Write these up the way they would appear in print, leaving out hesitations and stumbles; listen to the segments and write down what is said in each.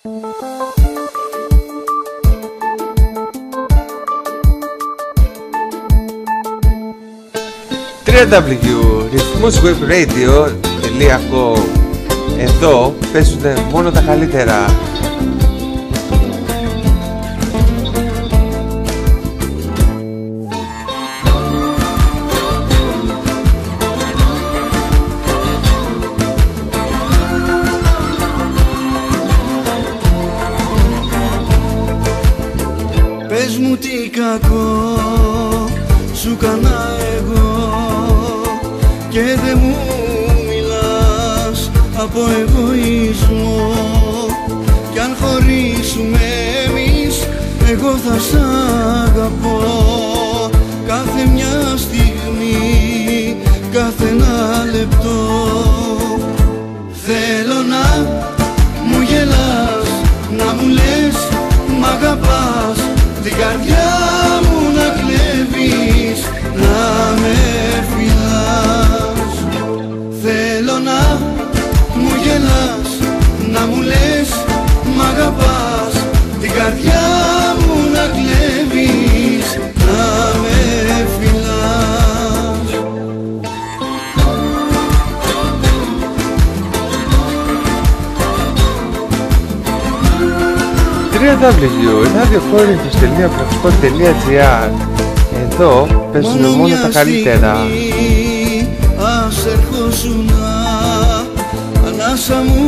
www.rhythmuswebradio.com. Εδώ παίζουν μόνο τα καλύτερα. Πες μου τι κακό σου κάνα εγώ και δεν μου μιλάς από εγωισμό. Κι αν χωρίσουμε εμείς, εγώ θα σ' αγαπώ κάθε μια στιγμή, κάθε ένα λεπτό. Θέλω να μου γελάς, να μου λες μ' αγαπάς, την καρδιά μου να κλέβεις, να με φυλάς. Θέλω να μου γελάς, να μου λες μ' αγαπάς, την καρδιά μου να κλέβεις, να με φυλάς. www.radioforinthos.blogspot.gr. Εδώ παίζουν μόνο τα καλύτερα. Ας ερχόσουνα, ανάσα μου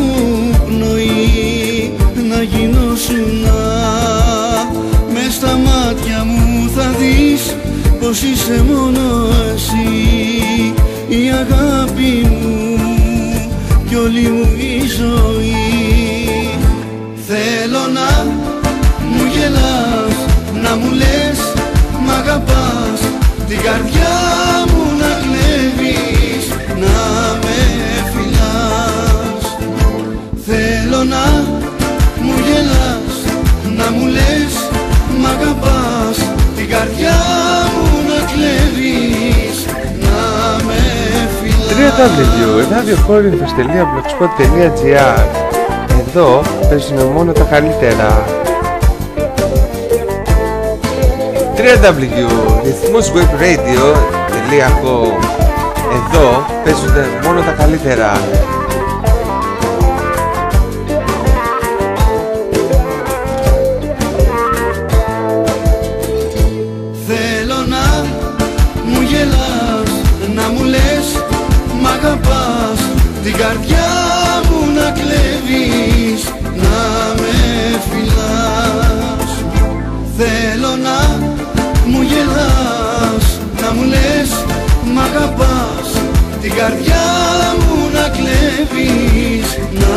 πνοή, να γινόσουνα. Μες στα μάτια μου θα δεις πως είσαι μόνο εσύ, η αγάπη μου κι όλη μου η ζωή. Θέλω να μου γελάς, να μου λες μ' αγαπάς, την καρδιά μου να κλέβεις, να με φυλάς. Θέλω να μου γελάς, να μου λες μ' αγαπάς, την καρδιά μου να κλέβεις, να με φυλάς. www.radioforinthos.blogspot.gr. Εδώ παίζουν μόνο τα καλύτερα. www.rhythmuswebradio.com. Εδώ παίζουν μόνο τα καλύτερα. Θέλω να μου γελάς, να μου λες μ' αγαπάς, την καρδιά μου να κλέβεις, να με φυλάς. Θέλω να μου γελάς, να μου λες μ' αγαπάς, την καρδιά μου να κλέβεις, να